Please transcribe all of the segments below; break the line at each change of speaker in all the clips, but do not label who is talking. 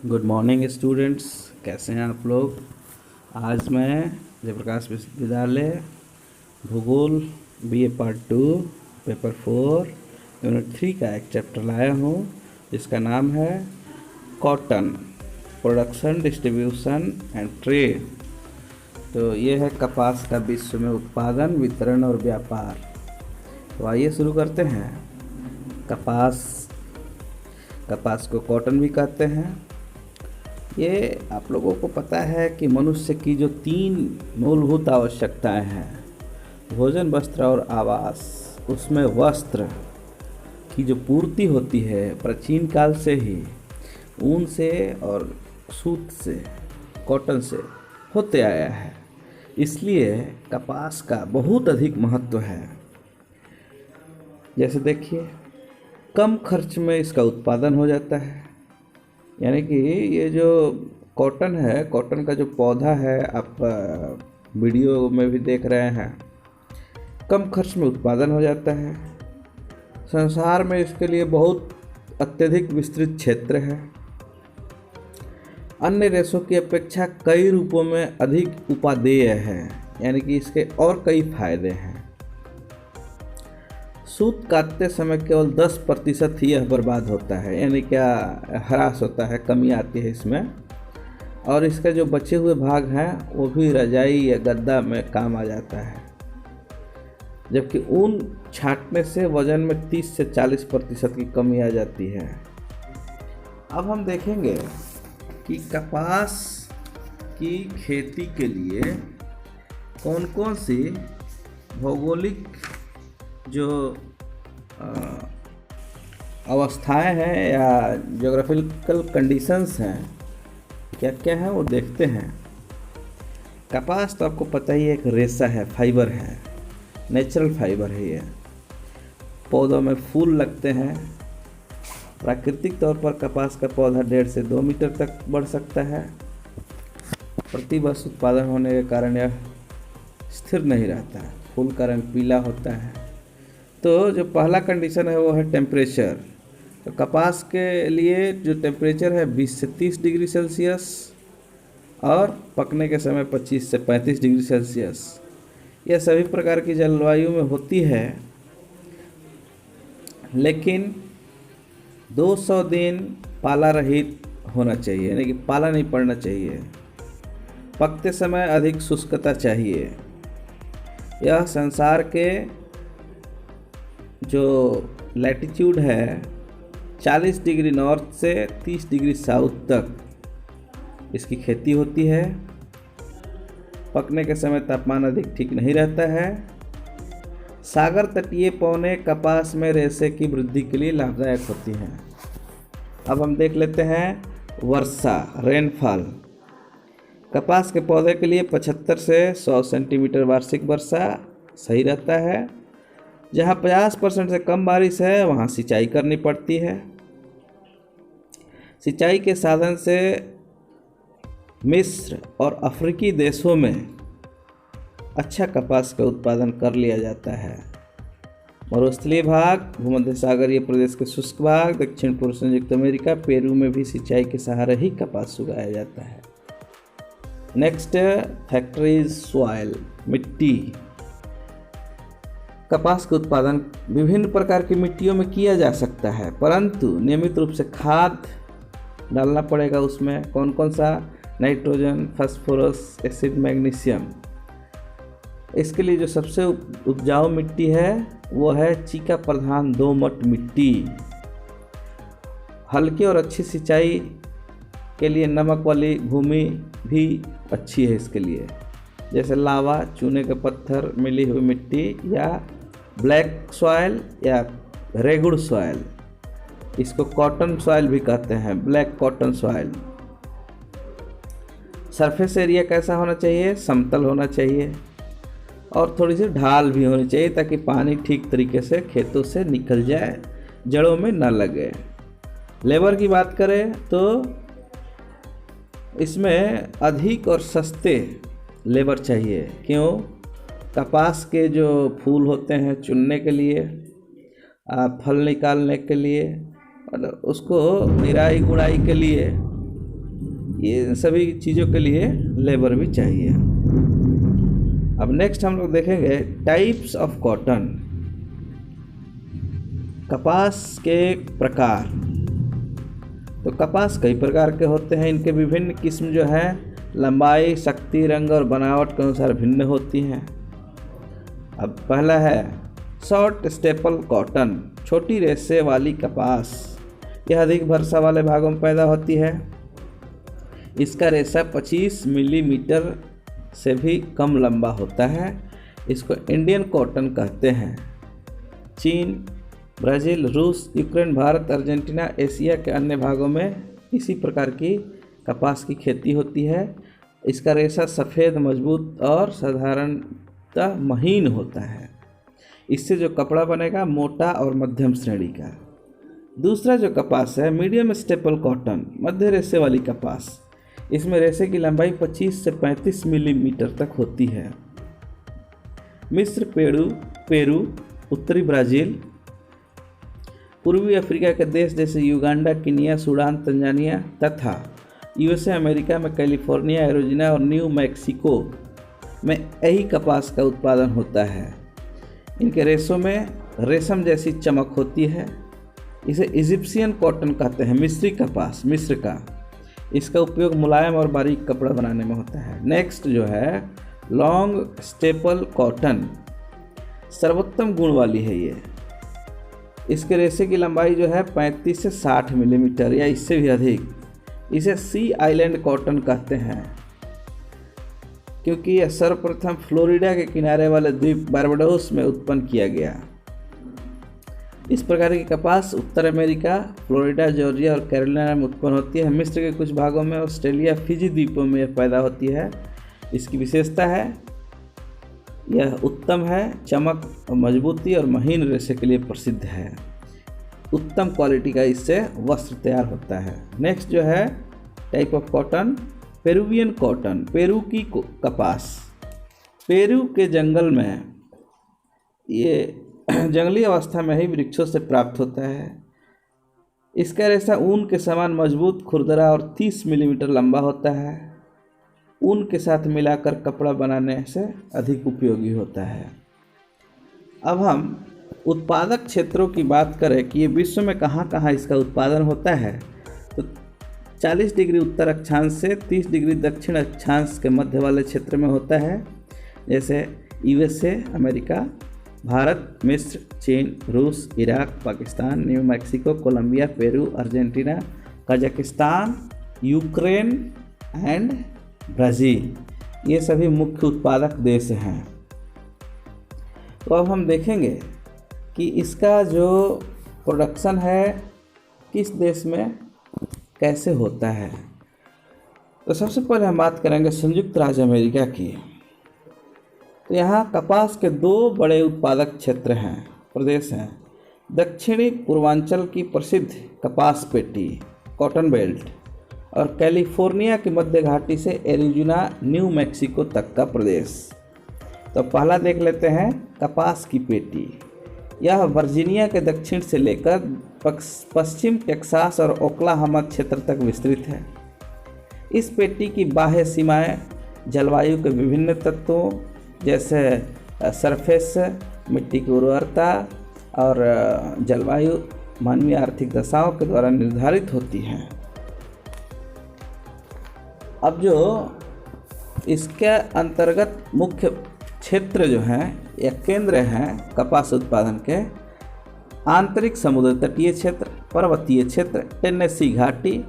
Good morning students, कैसे हैं आप लोग। आज मैं जयप्रकाश विश्वविद्यालय भूगोल बीए पार्ट 2 पेपर 4 यूनिट 3 का एक चैप्टर लाया हूँ जिसका नाम है cotton production, distribution and trade. तो ये है कपास का विश्व में उत्पादन, वितरण और व्यापार। तो आइए शुरू करते हैं। कपास को कॉटन भी कहते हैं। ये आप लोगों को पता है कि मनुष्य की जो 3 मूलभूत आवश्यकताएं हैं, भोजन, वस्त्र और आवास, उसमें वस्त्र की जो पूर्ति होती है प्राचीन काल से ही ऊन से और सूत से, कॉटन से होते आया है। इसलिए कपास का बहुत अधिक महत्व है। जैसे देखिए, कम खर्च में इसका उत्पादन हो जाता है। यानी कि ये जो कॉटन है, कॉटन का जो पौधा है, आप वीडियो में भी देख रहे हैं, कम खर्च में उत्पादन हो जाता है। संसार में इसके लिए बहुत अत्यधिक विस्तृत क्षेत्र है। अन्य रेशों की अपेक्षा कई रूपों में अधिक उपादेय है, यानी कि इसके और कई फायदे हैं। सूत काटते समय केवल 10% ही यह बर्बाद होता है, यानी क्या ह्रास होता है, कमी आती है इसमें। और इसके जो बचे हुए भाग हैं वो भी रजाई या गद्दा में काम आ जाता है। जबकि ऊन छांटने से वजन में 30 से 40% की कमी आ जाती है। अब हम देखेंगे कि कपास की खेती के लिए कौन कौन सी भौगोलिक जो अवस्थाएं हैं या ज्योग्राफिकल कंडीशंस हैं, क्या क्या है वो देखते हैं। कपास तो आपको पता ही है, एक रेशा है, फाइबर है, नेचुरल फाइबर है। ये पौधों में फूल लगते हैं। प्राकृतिक तौर पर कपास का पौधा 1.5 से 2 मीटर तक बढ़ सकता है। प्रतिवर्ष उत्पादन होने के कारण यह स्थिर नहीं रहता है। फूल का रंग पीला होता है। तो जो पहला कंडीशन है वो है टेम्परेचर। तो कपास के लिए जो टेम्परेचर है 20 से 30 डिग्री सेल्सियस और पकने के समय 25 से 35 डिग्री सेल्सियस। यह सभी प्रकार की जलवायु में होती है, लेकिन 200 दिन पाला रहित होना चाहिए, यानी कि पाला नहीं पड़ना चाहिए। पकते समय अधिक शुष्कता चाहिए। यह संसार के जो लैटिट्यूड है 40 डिग्री नॉर्थ से 30 डिग्री साउथ तक इसकी खेती होती है। पकने के समय तापमान अधिक ठीक नहीं रहता है। सागर तटीय पौने कपास में रेशे की वृद्धि के लिए लाभदायक होती हैं। अब हम देख लेते हैं वर्षा, रेनफॉल। कपास के पौधे के लिए 75 से 100 सेंटीमीटर वार्षिक वर्षा सही रहता है। जहाँ 50% से कम बारिश है वहाँ सिंचाई करनी पड़ती है। सिंचाई के साधन से मिस्र और अफ्रीकी देशों में अच्छा कपास का उत्पादन कर लिया जाता है। मरुस्थलीय भाग, भूमध्य सागरीय प्रदेश के शुष्क भाग, दक्षिण पूर्व संयुक्त अमेरिका, पेरू में भी सिंचाई के सहारे ही कपास उगाया जाता है। नेक्स्ट, फैक्ट्रीज सॉइल, मिट्टी। कपास का उत्पादन विभिन्न प्रकार की मिट्टियों में किया जा सकता है, परंतु नियमित रूप से खाद डालना पड़ेगा उसमें। कौन कौन सा? Nitrogen, phosphorus, acid, magnesium. इसके लिए जो सबसे उपजाऊ मिट्टी है वो है चीका प्रधान दोमट मिट्टी। हल्की और अच्छी सिंचाई के लिए नमक वाली भूमि भी अच्छी है इसके लिए, जैसे लावा, चूने के पत्थर, मिली हुई मिट्टी या ब्लैक सॉइल या रेगुड़ सॉइल। इसको कॉटन सॉइल भी कहते हैं, black cotton soil. Surface area कैसा होना चाहिए? समतल होना चाहिए और थोड़ी सी ढाल भी होनी चाहिए ताकि पानी ठीक तरीके से खेतों से निकल जाए, जड़ों में न लगे। लेबर की बात करें तो इसमें अधिक और सस्ते लेबर चाहिए। क्यों? कपास के जो फूल होते हैं चुनने के लिए, फल निकालने के लिए, और उसको निराई गुड़ाई के लिए ये सभी चीज़ों के लिए लेबर भी चाहिए। अब नेक्स्ट हम लोग देखेंगे टाइप्स ऑफ कॉटन, कपास के प्रकार। तो कपास कई प्रकार के होते हैं, इनके विभिन्न किस्म जो है लंबाई, शक्ति, रंग और बनावट के अनुसार भिन्न होती हैं। अब पहला है शॉर्ट स्टेपल कॉटन, छोटी रेशे वाली कपास। यह अधिक वर्षा वाले भागों में पैदा होती है। इसका रेशा 25 मिलीमीटर से भी कम लंबा होता है। इसको इंडियन कॉटन कहते हैं। चीन, ब्राज़ील, रूस, यूक्रेन, भारत, अर्जेंटीना, एशिया के अन्य भागों में इसी प्रकार की कपास की खेती होती है। इसका रेशा सफ़ेद, मजबूत और साधारणतः महीन होता है। इससे जो कपड़ा बनेगा मोटा और मध्यम श्रेणी का। दूसरा जो कपास है मीडियम स्टेपल कॉटन, मध्य रेशे वाली कपास। इसमें रेशे की लंबाई 25 से 35 मिलीमीटर तक होती है। मिस्र, पेरू, उत्तरी ब्राज़ील, पूर्वी अफ्रीका के देश जैसे युगांडा, केनिया, सूडान, तंजानिया तथा यूएसए, अमेरिका में कैलिफोर्निया, एरिज़ोना और न्यू मैक्सिको में यही कपास का उत्पादन होता है। इनके रेशों में रेशम जैसी चमक होती है। इसे इजिप्शियन कॉटन कहते हैं, मिस्री कपास, मिस्र का। इसका उपयोग मुलायम और बारीक कपड़ा बनाने में होता है। नेक्स्ट जो है लॉन्ग स्टेपल कॉटन, सर्वोत्तम गुण वाली है ये। इसके रेशे की लंबाई जो है 35 से 60 मिलीमीटर या इससे भी अधिक। इसे सी आइलैंड कॉटन कहते हैं क्योंकि यह सर्वप्रथम फ्लोरिडा के किनारे वाले द्वीप बारबाडोस में उत्पन्न किया गया। इस प्रकार की कपास उत्तर अमेरिका, फ्लोरिडा, जॉर्जिया और कैरोलिना में उत्पन्न होती है। मिस्र के कुछ भागों में, ऑस्ट्रेलिया, फिजी द्वीपों में यह पैदा होती है। इसकी विशेषता है यह उत्तम है, चमक और मजबूती और महीन रेशे के लिए प्रसिद्ध है। उत्तम क्वालिटी का इससे वस्त्र तैयार होता है। नेक्स्ट जो है type of cotton Peruvian cotton, Peru की कपास। पेरू के जंगल में ये जंगली अवस्था में ही वृक्षों से प्राप्त होता है। इसका रेशा ऊन के समान मजबूत, खुरदरा और 30 मिलीमीटर लंबा होता है। ऊन के साथ मिलाकर कपड़ा बनाने से अधिक उपयोगी होता है। अब हम उत्पादक क्षेत्रों की बात करें कि ये विश्व में कहाँ कहाँ इसका उत्पादन होता है, तो 40 डिग्री उत्तर अक्षांश से 30 डिग्री दक्षिण अक्षांश के मध्य वाले क्षेत्र में होता है, जैसे यूएसए, अमेरिका, भारत, मिस्र, चीन, रूस, Iraq, Pakistan, New Mexico, Colombia, Peru, Argentina, Kazakhstan, Ukraine and Brazil. ये सभी मुख्य उत्पादक देश हैं। तो अब हम देखेंगे कि इसका जो प्रोडक्शन है किस देश में कैसे होता है। तो सबसे पहले हम बात करेंगे संयुक्त राज्य अमेरिका की। तो यहाँ कपास के 2 बड़े उत्पादक क्षेत्र हैं, प्रदेश हैं। दक्षिणी पूर्वांचल की प्रसिद्ध कपास पेटी कॉटन बेल्ट और कैलिफोर्निया की मध्य घाटी से एरिज़ोना, न्यू मैक्सिको तक का प्रदेश। तो पहला देख लेते हैं कपास की पेटी। यह वर्जीनिया के दक्षिण से लेकर पश्चिम टेक्सास और ओक्लाहोमा क्षेत्र तक विस्तृत है। इस पेटी की बाह्य सीमाएं जलवायु के विभिन्न तत्वों जैसे सरफेस, मिट्टी की उर्वरता और जलवायु, मानवीय आर्थिक दशाओं के द्वारा निर्धारित होती हैं। अब जो इसके अंतर्गत मुख्य क्षेत्र जो हैं या केंद्र हैं कपास उत्पादन के, आंतरिक समुद्र तटीय क्षेत्र, पर्वतीय क्षेत्र, टेनेसी घाटी,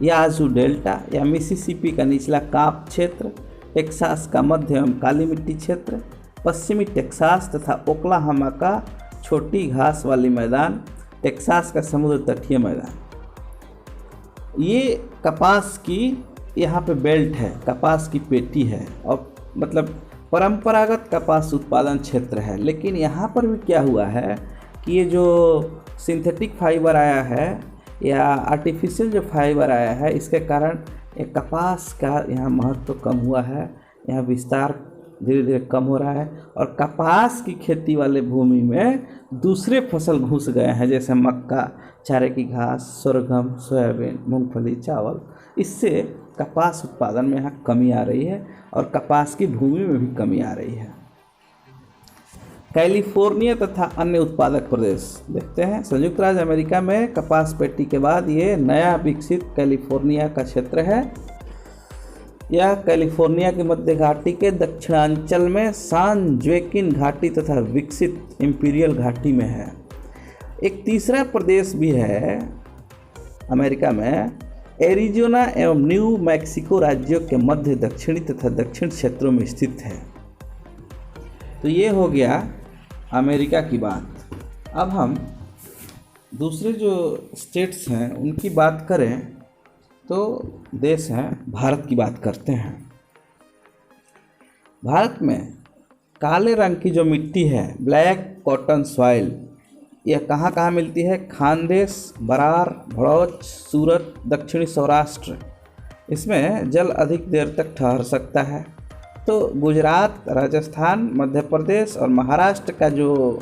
याजू डेल्टा या मिसिसिपी का निचला काप क्षेत्र, टेक्सास का मध्य एवं काली मिट्टी क्षेत्र, पश्चिमी टेक्सास तथा ओक्लाहोमा का छोटी घास वाली मैदान, टेक्सास का समुद्र तटीय मैदान। ये कपास की यहाँ पे बेल्ट है, कपास की पेटी है और मतलब परंपरागत कपास उत्पादन क्षेत्र है। लेकिन यहाँ पर भी क्या हुआ है कि ये जो सिंथेटिक फाइबर आया है या आर्टिफिशियल जो फाइबर आया है, इसके कारण ये कपास का यहाँ महत्व कम हुआ है, यहाँ विस्तार धीरे धीरे कम हो रहा है और कपास की खेती वाले भूमि में दूसरे फसल घुस गए हैं, जैसे मक्का, चारे की घास, sorghum, सोयाबीन, मूंगफली, चावल। इससे कपास उत्पादन में यहाँ कमी आ रही है और कपास की भूमि में भी कमी आ रही है। कैलिफोर्निया तथा अन्य उत्पादक प्रदेश देखते हैं। संयुक्त राज्य अमेरिका में कपास पेटी के बाद ये नया विकसित कैलिफोर्निया का क्षेत्र है। यह कैलिफोर्निया के मध्य घाटी के दक्षिणांचल में सान जोaquin घाटी तथा विकसित इंपीरियल घाटी में है। एक तीसरा प्रदेश भी है अमेरिका में, एरिजोना एवं न्यू मैक्सिको राज्यों के मध्य दक्षिणी तथा दक्षिण क्षेत्रों में स्थित है। तो ये हो गया अमेरिका की बात। अब हम दूसरे जो स्टेट्स हैं उनकी बात करें तो देश हैं भारत की बात करते हैं। भारत में काले रंग की जो मिट्टी है, ब्लैक कॉटन सॉइल, यह कहाँ कहाँ मिलती है? खानदेश, बरार, भड़ौच, सूरत, दक्षिणी सौराष्ट्र। इसमें जल अधिक देर तक ठहर सकता है। तो गुजरात, राजस्थान, मध्य प्रदेश और महाराष्ट्र का जो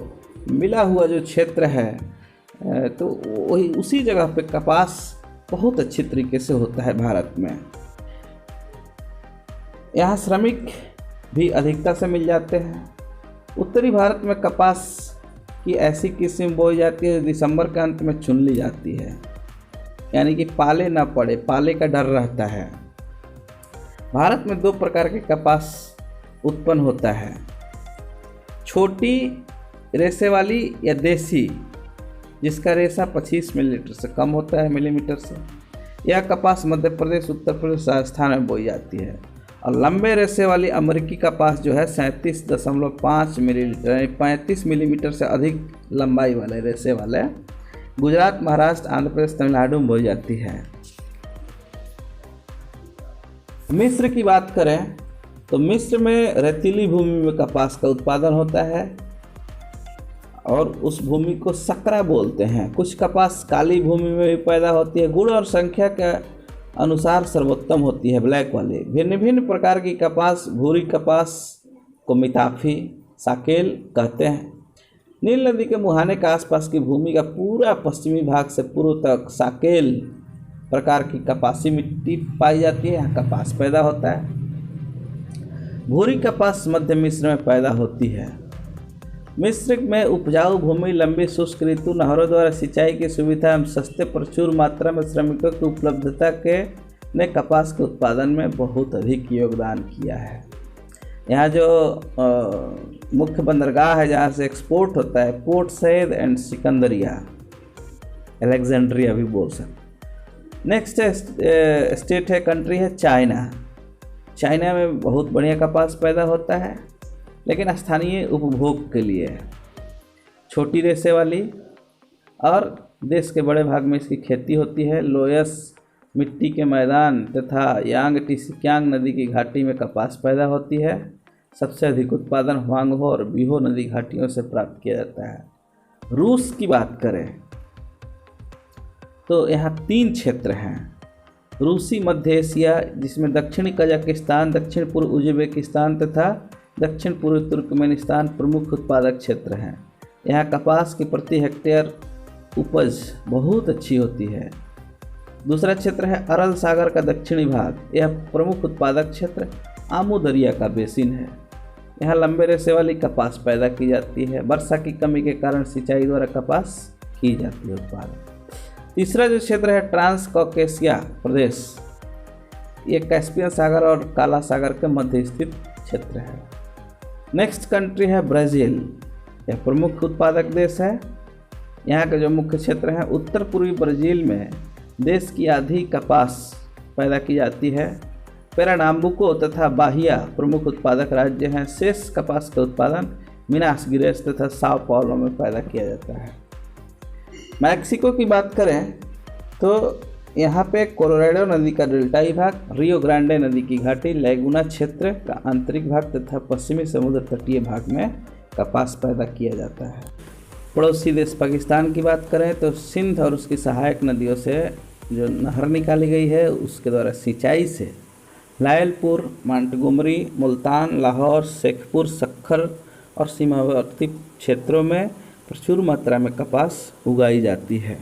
मिला हुआ जो क्षेत्र है तो वही उसी जगह पे कपास बहुत अच्छी तरीके से होता है भारत में। यहाँ श्रमिक भी अधिकता से मिल जाते हैं। उत्तरी भारत में कपास की ऐसी किस्म बोई जाती है दिसंबर के अंत में चुन ली जाती है, यानी कि पाले ना पड़े, पाले का डर रहता है। भारत में दो प्रकार के कपास उत्पन्न होता है, छोटी रेशे वाली या देसी, जिसका रेशा 25 मिलीमीटर से कम होता है, मिलीमीटर से। यह कपास मध्य प्रदेश, उत्तर प्रदेश, राजस्थान में बोई जाती है। और लंबे रेशे वाली अमेरिकी कपास जो है 37.5 मिलीमीटर यानी 35 मिलीमीटर से अधिक लंबाई वाले रेशे वाले गुजरात, महाराष्ट्र, आंध्र प्रदेश, तमिलनाडु में बोई जाती है। मिस्र की बात करें तो मिस्र में रेतीली भूमि में कपास का उत्पादन होता है और उस भूमि को सकरा बोलते हैं। कुछ कपास काली भूमि में भी पैदा होती है। गुण और संख्या के अनुसार सर्वोत्तम होती है ब्लैक वाली। भिन्न भिन्न प्रकार की कपास, भूरी कपास को मिताफी, साकेल कहते हैं। नील नदी के मुहाने के आसपास की भूमि का पूरा पश्चिमी भाग से पूर्व तक साकेल प्रकार की कपासी मिट्टी पाई जाती है। यहाँ कपास पैदा होता है। भूरी कपास मध्य मिस्र में पैदा होती है। मिस्र में उपजाऊ भूमि, लंबी शुष्क ऋतु, नहरों द्वारा सिंचाई की सुविधा एवं सस्ते प्रचुर मात्रा में श्रमिकों की उपलब्धता के ने कपास के उत्पादन में बहुत अधिक योगदान किया है। यहाँ जो मुख्य बंदरगाह है जहाँ से एक्सपोर्ट होता है, पोर्ट सैद एंड सिकंदरिया, अलेक्जेंड्रिया भी बोल सकते। नेक्स्ट स्टेट है, कंट्री है चाइना। चाइना में बहुत बढ़िया कपास पैदा होता है, लेकिन स्थानीय उपभोग के लिए छोटी रेशे वाली, और देश के बड़े भाग में इसकी खेती होती है। लोयस मिट्टी के मैदान तथा यांग टिसिक्यांग नदी की घाटी में कपास पैदा होती है। सबसे अधिक उत्पादन हुआंगहो और बीहो नदी घाटियों से प्राप्त किया जाता है। रूस की बात करें तो यहाँ 3 क्षेत्र हैं। रूसी मध्य एशिया, जिसमें दक्षिणी कजाकिस्तान, दक्षिण पूर्व उज्बेकिस्तान तथा दक्षिण पूर्व तुर्कमेनिस्तान प्रमुख उत्पादक क्षेत्र हैं। यहाँ कपास की प्रति हेक्टेयर उपज बहुत अच्छी होती है। दूसरा क्षेत्र है अरल सागर का दक्षिणी भाग। यह प्रमुख उत्पादक क्षेत्र आमू दरिया का बेसिन है। यहाँ लंबे रेशे वाली कपास पैदा की जाती है। वर्षा की कमी के कारण सिंचाई द्वारा कपास की जाती है उत्पादन। तीसरा जो क्षेत्र है ट्रांस कॉकेशिया प्रदेश, ये कैस्पियन सागर और काला सागर के मध्य स्थित क्षेत्र है। नेक्स्ट कंट्री है ब्राज़ील। यह प्रमुख उत्पादक देश है। यहाँ के जो मुख्य क्षेत्र हैं, उत्तर पूर्वी ब्राज़ील में देश की आधी कपास पैदा की जाती है। पेरानाम्बुको तथा बाहिया प्रमुख उत्पादक राज्य हैं। शेष कपास का उत्पादन मिनास गिरेस तथा साओ पाउलो में पैदा किया जाता है। मैक्सिको की बात करें तो यहाँ पे कोलोराडो नदी का डेल्टाई भाग, रियो ग्रांडे नदी की घाटी, लैगुना क्षेत्र का आंतरिक भाग तथा पश्चिमी समुद्र तटीय भाग में कपास पैदा किया जाता है। पड़ोसी देश पाकिस्तान की बात करें तो सिंध और उसकी सहायक नदियों से जो नहर निकाली गई है उसके द्वारा सिंचाई से लायलपुर, मांटगोमरी, मुल्तान, लाहौर, शेखपुर, सक्खर और सीमावर्ती क्षेत्रों में प्रचुर मात्रा में कपास उगाई जाती है।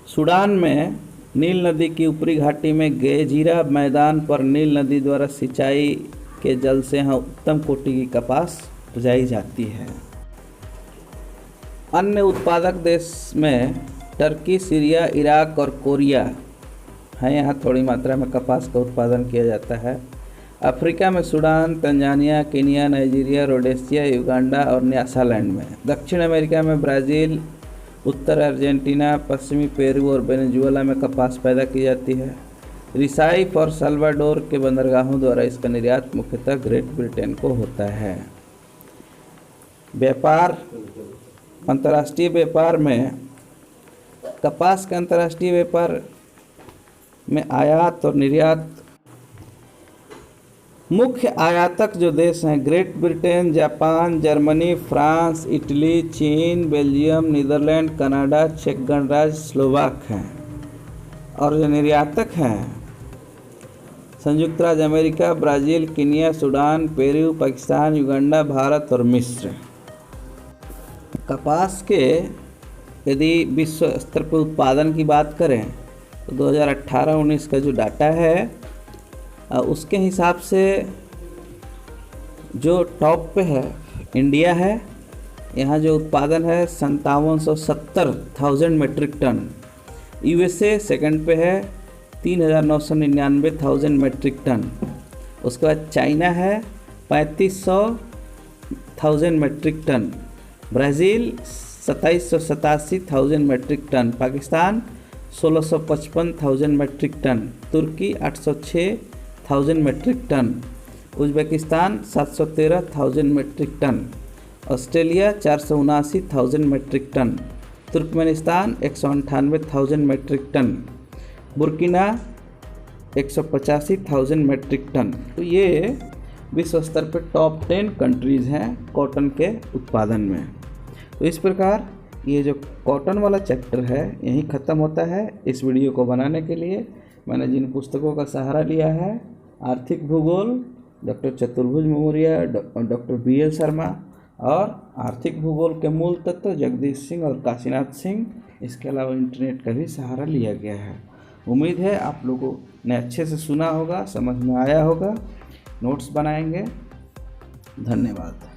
सूडान में नील नदी की ऊपरी घाटी में गेजीरा मैदान पर नील नदी द्वारा सिंचाई के जल से यहाँ उत्तम कोटि की कपास उपजाई जाती है। अन्य उत्पादक देश में टर्की, सीरिया, इराक और कोरिया है। यहाँ थोड़ी मात्रा में कपास का उत्पादन किया जाता है। अफ्रीका में Sudan, Tanzania, Kenya, Nigeria, Rhodesia, Uganda और न्यासालैंड में। दक्षिण अमेरिका में ब्राज़ील, उत्तर अर्जेंटीना, पश्चिमी पेरू और वेनेजुएला में कपास पैदा की जाती है। रिसाइफ और साल्वाडोर के बंदरगाहों द्वारा इसका निर्यात मुख्यतः ग्रेट ब्रिटेन को होता है। व्यापार, अंतर्राष्ट्रीय व्यापार में कपास के अंतर्राष्ट्रीय व्यापार में आयात और निर्यात, मुख्य आयातक जो देश हैं great Britain, Japan, Germany, France, Italy, चीन, बेल्जियम, नीदरलैंड, कनाडा, चेक गणराज्य, स्लोवाक हैं। और जो निर्यातक हैं संयुक्त राज्य America, Brazil, Kenya, Sudan, Peru, Pakistan, Uganda, Bharat और मिस्र। कपास के यदि विश्व स्तर पर उत्पादन की बात करें तो 2018-19 का जो डाटा है उसके हिसाब से जो टॉप पे है इंडिया है। यहाँ जो उत्पादन है 5770,000 मेट्रिक टन। यूएसए सेकंड पे है 3,999,000 मेट्रिक टन। उसके बाद चाइना है 3,500,000 metric ton. Brazil 2,787,000 metric ton. Pakistan 1,655,000 metric ton. तुर्की 806,000 metric ton. Uzbekistan 713,000 metric ton. Australia 479,000 metric ton. Turkmenistan 198,000 metric ton. Burkina 185,000 metric ton. तो ये विश्व स्तर पर टॉप 10 कंट्रीज़ हैं कॉटन के उत्पादन में। तो इस प्रकार ये जो कॉटन वाला चैप्टर है यहीं ख़त्म होता है। इस वीडियो को बनाने के लिए मैंने जिन पुस्तकों का सहारा लिया है, आर्थिक भूगोल डॉक्टर चतुर्भुज मौर्य, डॉक्टर BL शर्मा, और आर्थिक भूगोल के मूल तत्व जगदीश सिंह और काशीनाथ सिंह। इसके अलावा इंटरनेट का भी सहारा लिया गया है। उम्मीद है आप लोगों ने अच्छे से सुना होगा, समझ में आया होगा। नोट्स बनाएंगे। धन्यवाद।